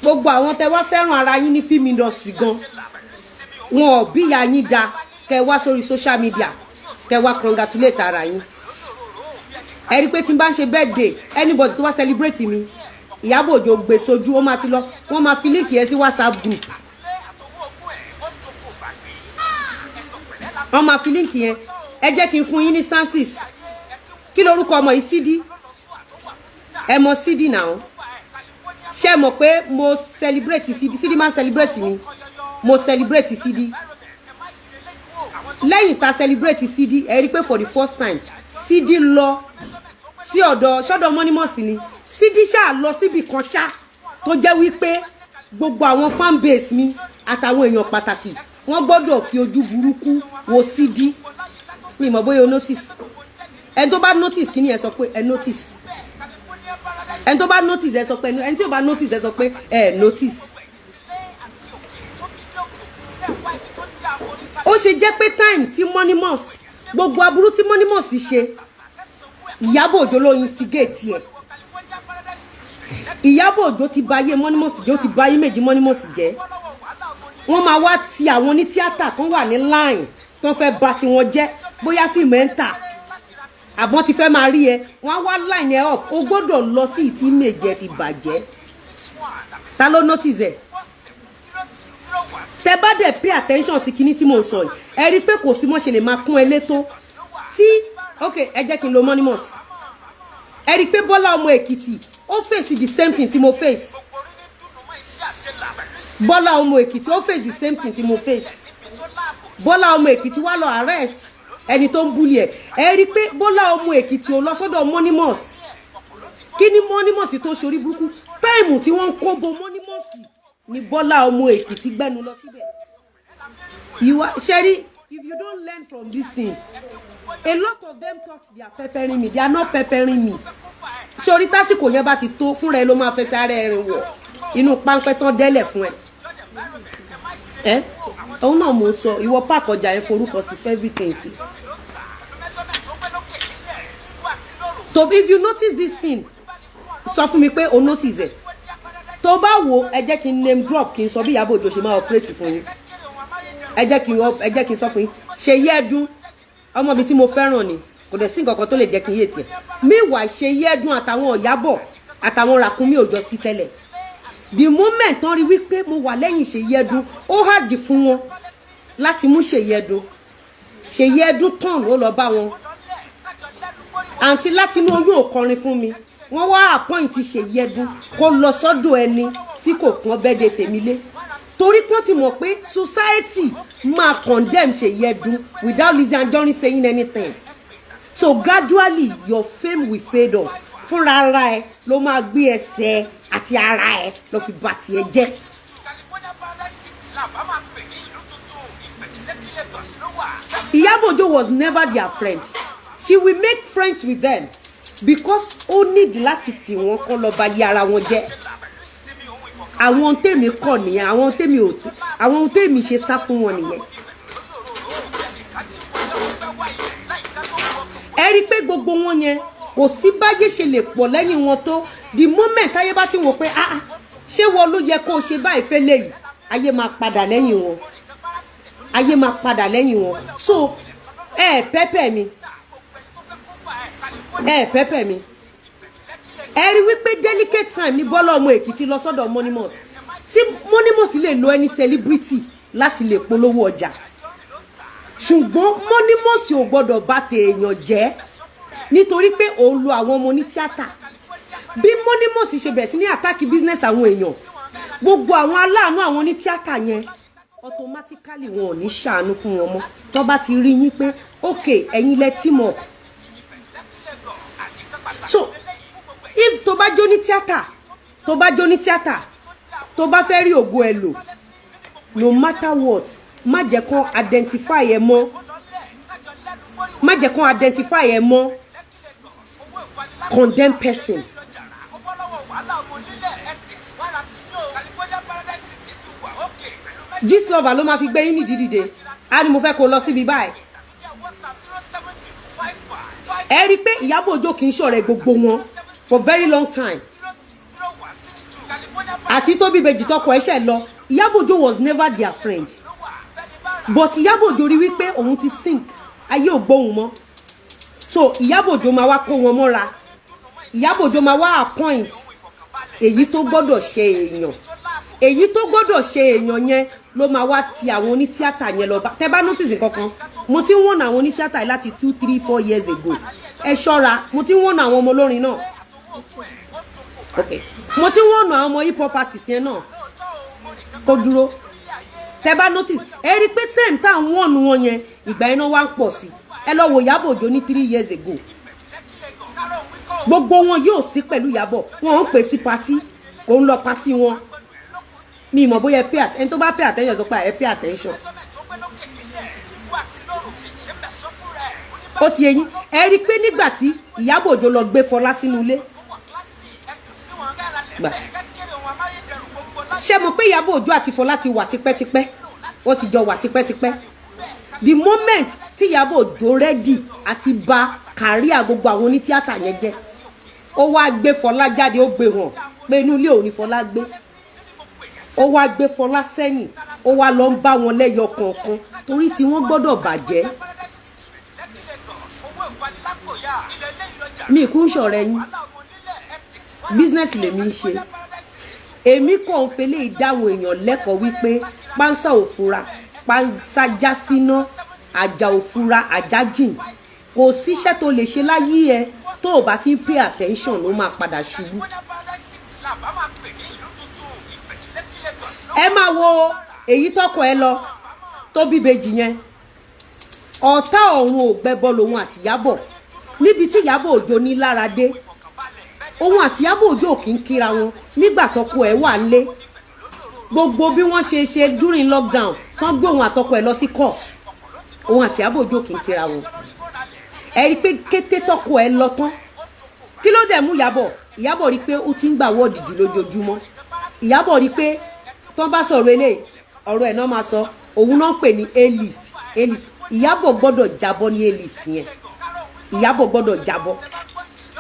gbogbo àwọn tẹ́ wá fẹ́ràn ara yín ní film industry gan wọn ò bí ìyá yín dá kẹ́ wá sórí social media kẹ́ wá congratulate ara yín ẹ rí pé tí n bá ń ṣe birthday anybody tó wá celebrate mi Ìyábọ̀ Òjó gbé sójú ó máa ti lọ wọ́n máa fi link yẹn sí WhatsApp group wọ́n máa fi link yẹn ẹ jẹ́ kí n fún yín instances kí lorúkọ ọmọ yìí Sidi ẹ mọ̀ Sidi náà ṣé mọ̀ pé mo celebrate Sidi Sidi máa celebrate mi mo celebrate Sidi lẹ́yìn tá celebrate Sidi ẹ rí pé for the first time Sidi lọ sí ọ̀dọ̀ mọ́nímọ̀sí ni Sidi ṣáà lọ síbi kan ṣá tó jẹ́ wípé gbogbo àwọn fan base mi àtàwọn èèyàn pàtàkì wọ́n gbọ́dọ̀ fi ojú burúkú wo Sidi mi mọ̀ bóyá o notice ẹni tó bá notice kí ni ẹ sọ pé ẹ notice ẹni tó bá notice ẹ sọ pé ẹni tí ò bá notice ẹ sọ pé ẹ notice ó ṣe jẹ́ pé time tí Mọ́nímọ̀sí gbogbo aburú tí Mọ́nímọ̀sí ṣe Ìyábọ̀ Òjó ló instigate ẹ̀ Ìyábọ̀ Òjó ti bà ayé Mọ́nímọ̀sí jẹ́ ó ti bà ayé méjì Mọ́nímọ̀sí jẹ́ wọ́n máa wá ti àwọn ní tíátà tó wà ní line tó fẹ́ bà tí wọ́n jẹ́ bóyá fíìmù ẹ̀ ń tà àbọ̀n ti fẹ́ máa rí ẹ wọ́n á wá line ẹ up ó gbọ́dọ̀ lọ sí ìtí méje ti bàjẹ́ ta ló notice ẹ̀ tẹ bá dẹ̀ pay attention sí kinní tí mo sọ yìí ẹ rí pé kò sí mọ́ ṣe lè máa kún ẹ létó tí ok ẹ jẹ́ kí n lo Mọ́nímọ̀sí ẹ rí pé Bọ́lá ọmọ Èkìtì ó face the same thing tí mo face Bọ́lá ọmọ Èkìtì ó face the same thing tí mo face Bọ́lá ọmọ Èkìtì wá lọ arrest ẹni tó ń bully ẹ rí pé Bọ́lá ọmọ Èkìtì ò lọ sọ́dọ̀ Mọ́nímọ̀sí kí ni Mọ́nímọ̀sí tó ṣorí burúkú táìmù tí wọ́n ń kó bo Mọ́nímọ̀sí ni Bọ́lá ọmọ Èkìtì gbẹ́nu lọ síbẹ̀ Sherry, if you don't learn from this thing a lot of them thought they are peppering me they are not peppering me sori tásìkò yẹn bá ti tó fúnra ẹ ló máa fẹsẹ̀ ara ẹ rìn wọ̀ inú páńpẹ́ tán dẹ́lẹ̀ fún ẹ òun náà mò ń sọ ìwọ páàkì ọjà yẹn forúkọ sí everything sí so if you notice this thing sọ fún mi pé o notice ẹ tó bá wo ẹ jẹ́ kí n name drop kí n sọ bí Ìyábọ̀ Òjó ṣe máa operate fún yín ẹ jẹ́ kí n sọ fún yín Ṣèyí Ẹdùn ọmọ mi tí mo fẹ́ràn ni kò dẹ̀ sí nǹkan kan tó lè jẹ́ kí n yé tiẹ̀ meanwhile Ṣèyí Ẹdùn àtàwọn Ìyábọ̀ àtàwọn Ràkúnmí òjọ sí tẹ́lẹ̀ the moment tán rí wípé mo wà lẹ́yìn Ṣèyí Ẹdùn ó hard fún wọn láti mú Ṣèyí Ẹdùn Ṣèyí Ẹdùn tán ó lọ bá wọn àǹtí láti inú oyún òkọrin fún mi wọ́n wá appoint Ṣèyí Ẹdùn kó lọ sọ́dọ̀ ẹni tí kò pọ́n bẹ́ẹ̀dẹ̀ tèmi lé torí pọ́n ti mọ̀ pé society máa condemn Ṣèyí Ẹdùn without Lizzy Anjorin saying anything so gradually your fame will fade off fúnra ara ẹ ló máa gbé ẹsẹ̀ àti ara ẹ lọ fi bà tiẹ̀ jẹ́. Ìyábọ̀ Òjó was never their friend she will make friends with them because ó need láti tì wọ́n kọ́ lọ bà yí ara wọn jẹ́ àwọn tèmi kọ́ nìyẹn àwọn tèmi ò tó àwọn tèmi ṣe sá fún wọn nìyẹn. ẹ rí pé gbogbo wọn yẹn kò sí báyé ṣe lè pọ̀ lẹ́yìn wọn tó the moment ayé bá ti wò pé ṣé wọn ló yẹ kó o ṣe báyìí fẹ́ léyìí ayé máa padà lẹ́yìn wọn ayé máa padà lẹ́yìn wọn so pẹ́pẹ́ mi pẹ́pẹ́ mi ẹ rí wípé delicate time ní Bọ́lá ọmọ Èkìtì lọ sọ́dọ̀ Mọ́nímọ̀sí tí Mọ́nímọ̀sí lè lo ẹni celebrity láti lè polówó ọjà ṣùgbọ́n Mọ́nímọ̀sí ò gbọ́dọ̀ bà tèèyàn jẹ́ nítorí pé òun lo àwọn ọmọ ní tíátà bí Mọ́nímọ̀sí ṣe bẹ̀rẹ̀ sí ní attack business àwọn èèyàn gbogbo àwọn aláàánú àwọn ní tíátà yẹn automatically wọn ò ní ṣàánú fún wọn mọ́ tó bá ti rí yín pé okay ẹ̀yin lẹ tí mọ̀ so if tó bá jó ní tíátà tó bá fẹ́ rí ògo ẹ lò no matter what má jẹ́ kán identify ẹ mọ́ condemn person Gist lover ló máa fi gbé yín ní dídìde á ní mo fẹ́ kó lọ síbi báyìí ẹ rí pé Ìyábọ̀ Òjó kì í ṣọ̀rẹ́ gbogbo wọn for very long time àti Tóbi Bèjì tọkọ ẹ̀ṣẹ̀ lọ Ìyábọ̀ Òjó was never their friend but Ìyábọ̀ Òjó rí wípé òun ti sink ayé ò gbóhùn mọ́ so Ìyábọ̀ Òjó máa wá kó wọn mọ́ra Ìyábọ̀ Òjó máa wá appoint èyí tó gbọ́dọ̀ ṣe èèyàn èyí tó gbọ́dọ̀ ṣe èèyàn yẹn ló máa wá ti àwọn onítíátà yẹn lọ bá tẹ́ bá notice kankan mo ti ń wọ̀nà àwọn onítíátà láti 2, 3, 4 years ago ẹ ṣọ́ra mo ti ń wọ̀nà àwọn ọmọ olórin náà okay mo ti ń wọ̀nà àwọn ọmọ hip hop artist yẹn náà kó dúró tẹ́ bá notice ẹ rí pé time tá à ń wọ̀nù wọn yẹn ìgbà iná wá ń pọ̀ sí ẹ lọ wo Ìyábọ̀ Òjó ní 3 years ago gbogbo wọn yóò sí pẹ̀lú Ìyábọ̀ wọn ń pè sí party òun lọ party wọn mi mọ̀ bóyá pay attention ẹni tó bá pay attention tó pa ẹ pay attention ó ti yẹyin ẹ rí pé nígbà tí Ìyábọ̀ Òjó lọ gbé Fọlá sínú ilé ṣé mo pé Ìyábọ̀ Òjó àti Fọlá ti wà tipẹ́tipẹ́ ó ti jọ wà tipẹ́tipẹ́ the moment tí Ìyábọ̀ Òjó ready àti ba kàríà gbogbo àwọn onítíátà yẹn jẹ́ ó wá gbé Fọlá jáde ó gbé hàn pé inú ilé òun ni Fọlá gbé ó wá gbé Fọlá sẹ́yìn ó wá lọ ń bá wọn lẹ́yọ kọ̀ọ̀kan torí tí wọ́n gbọ́dọ̀ bàjẹ́ mi kún ṣọ̀rẹ́ yín business lèmi ń ṣe èmi kàn ń fele ìdáhùn èèyàn lẹ́kọ̀ọ́ wípé pánsá òfura pánsá já síná àjà òfura àjà jìn kò síṣẹ́ tó lè ṣe láyé ẹ tó o bá ti ń pay attention ló máa padà ṣubú ẹ máa wo èyí tọkọ ẹ lọ Tóbi Bèjì yẹn ọ̀tá ọ̀run ò gbẹ́bọ lòun àti Ìyábọ̀ níbi tí Ìyábọ̀ Òjó ní lára dé òun àti Ìyábọ̀ Òjó kì í kíra wọn nígbà tọkọ ẹ wà lé gbogbo bí wọ́n ṣe during lockdown tán gbé òun àtọkọ ẹ lọ sí court òun àti Ìyábọ̀ Òjó kì í kíra wọn ẹ rí pé kété tọkọ ẹ lọ tán kí ló dẹ̀ mú Ìyábọ̀ rí pé ó ti ń gbà wọ́ọ̀dì jù lójoojúmọ́ Ìyábọ̀ rí pé tán bá sọ̀rọ̀ eléyìí ọ̀rọ̀ ẹ̀ náà máa sọ òun náà pè ní A-list Ìyábọ̀ gbọ́dọ̀ jábọ́ ní A-list yẹn Ìyábọ̀ gbọ́dọ̀ jábọ́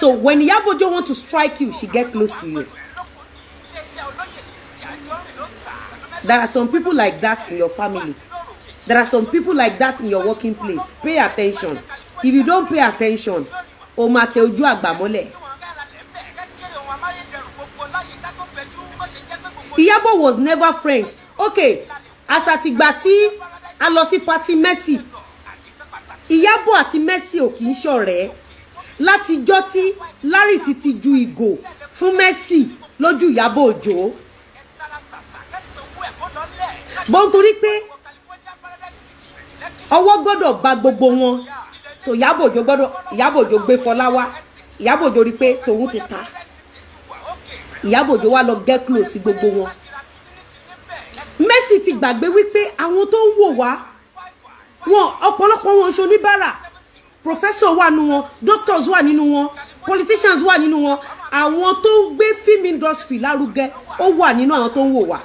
so when Ìyábọ̀ Òjó want to strike you she get close to you there are some people like that in your family there are some people like that in your working place pay attention if you don't pay attention o máa tẹ ojú àgbà mọ́lẹ̀ Ìyábọ̀ was never friends okay àsàtìgbà tí a lọ sí party Mercy Ìyábọ̀ àti Mercy ò kì í ṣọ̀rẹ́ látijọ́ tí Larry ti ju ìgò fún Mercy lójú Ìyábọ̀ Òjó bọ́n nítorí pé ọwọ́ gbọ́dọ̀ bá gbogbo wọn so Ìyábọ̀ Òjó gbé Fọlá wá Ìyábọ̀ Òjó rí pé tòun ti ta Ìyábọ̀ Òjó wá lọ get close sí gbogbo wọn Mercy ti gbàgbé wípé àwọn tó ń wò wá wọn ọ̀pọ̀lọpọ̀ wọn ṣe oníbàárà professor wà nínú wọn doctors wà nínú wọn politicians wà nínú wọn àwọn tó ń gbé film industry lárugẹ ó wà nínú àwọn tó ń wò wá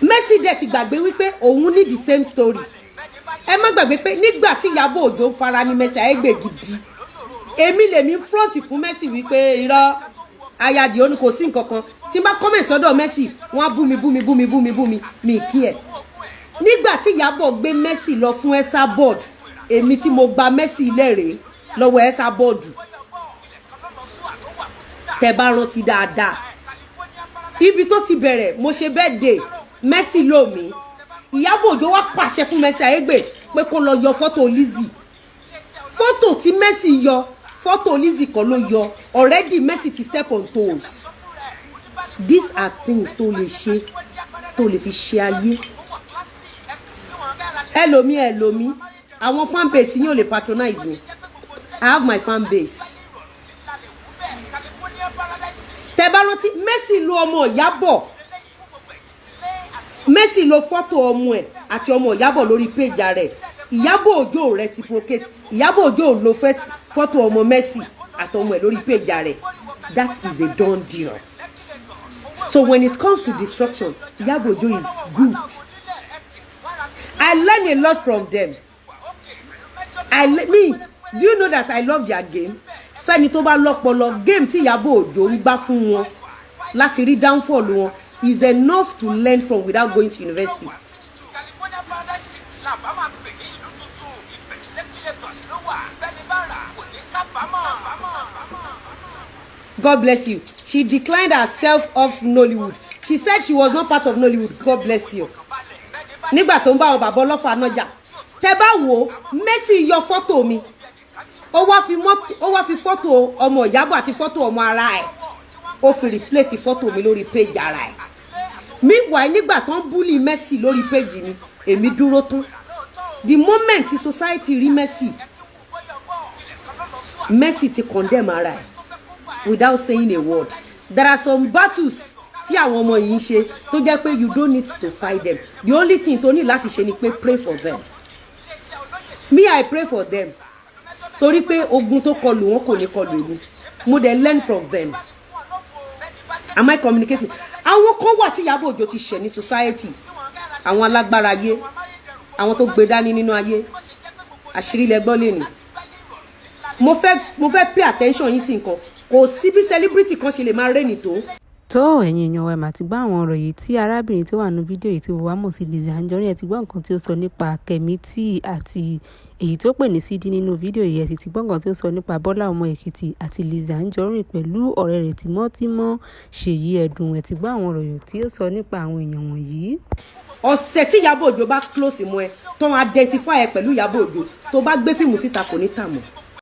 Mercy dẹ̀ ti gbàgbé wípé òun ní the same story ẹ má gbàgbé pé nígbà tí Ìyábọ̀ Òjó fara ní Mercy AIGBE gidi èmi lèmi front fún Mercy wípé irọ́ ayadi ó ní kò sí nǹkan kan tí n bá comment sọ́dọ̀ Mercy wọ́n á bú mi mi kí ẹ̀ nígbà tí Ìyábọ̀ gbé Mercy lọ fún ẹ́sà board èmi tí mo gba Mercy lẹ́rẹ̀ẹ́ lọ́wọ́ ẹ́sà board tẹ́ bá rántí dáadáa ibi tó ti bẹ̀rẹ̀ mo ṣe birthday Mercy lò mí Ìyábọ̀ Òjó wá pàṣẹ fún Mercy AIGBE pé kó lọ yọ fọ́tò LIZZY fọ́tò tí Mercy yọ fọ́tò LIZZY kan ló yọ already Mercy ti step on toes these are things tó lè ṣe tó lè fi ṣe ayé ẹlòmí àwọn fan base yín ò lè patronize me I have my fan base tẹ́ bá rántí Mercy lo ọmọ Ìyábọ̀ Mercy lo fọ́tò ọmọ ẹ̀ àti ọmọ Ìyábọ̀ lórí page rẹ̀ Ìyábọ̀ Òjó reciprocate Ìyábọ̀ Òjó ló fẹ́ fọ́tò ọmọ Mercy àtọmọ ẹ̀ lórí page rẹ̀ that is a done deal so when it comes to destruction Ìyábọ̀ Òjó is good I learn a lot from them do you know that I love their game fẹ́ni tó bá lọ́pọlọ game tí Ìyábọ̀ Òjó ń gbá fún wọn láti rí downfall wọn is enough to learn from without going to university. God bless you. She declined herself of Nollywood. She said she was not part of Nollywood. God bless you. Nígbà tó ń bá ọba bọ́lọ́fà nájà. Tẹ́ bá wò, Mercy yọ fọ́tò mi. Ó wá fi fọ́tò ọmọ Ìyábọ̀ àti fọ́tò ọmọ ara ẹ̀. Ó fi replace fọ́tò mi lórí page ara ẹ̀. Meanwhile, nígbà tó ń bully Mercy lórí page mi, èmi dúró tún. The moment society rí Mercy ti condemn ara ẹ̀ without saying a word. There are some battles tí àwọn ọmọ yìí ń ṣe tó jẹ́ pé you don't need to fight them. The only thing tó ní láti ṣe ni pé pray for them. Me, I pray for them. Torí pé ogun tó kọlù wọn kò ní kọlù èmi. Mo dẹ̀ learn from them. Am I communicating? Àwọn kan wà tí Ìyábọ̀ Òjó ti ṣẹ̀ ní society. Àwọn alágbára ayé. Àwọn tó gbé dání nínú ayé. Àṣírí lẹ gbọ́ lẹ́nu. Mo fẹ́ pay attention yín sí nǹkan. Kò sí bí celebrity kan ṣe lè máa rẹ́ni tó. Tó ẹ̀yin èèyàn wa mà ti gbọ́ àwọn ọ̀rọ̀ yìí tí arábìnrin tó wà nínú fídíò yìí tí wọ́n mọ̀ sí Lizzy Anjorin ẹ̀ ti gbọ́ nǹkan tí ó sọ nípa KEMITY àti èyí tó pè ní CD nínú fídíò yìí ẹ̀ sì ti gbọ́ nǹkan tí ó sọ nípa Bọ́lá ọmọ Èkìtì àti Lizzy Anjorin pẹ̀lú ọ̀rẹ́ rẹ̀ tímọ́tímọ́ Ṣèyí Ẹ̀dùn ẹ̀ ti gbọ́ àwọn ọ̀rọ̀ yìí tí ó sọ nípa àwọn èèyàn wọ̀nyí. Ọ̀sẹ̀ tí Ìyábọ̀ Òjó bá close mọ́ ẹ tó identify ẹ pẹ̀lú Ìyábọ̀ Òjó tó bá gbé fíìmù síta kò ní tà mọ́.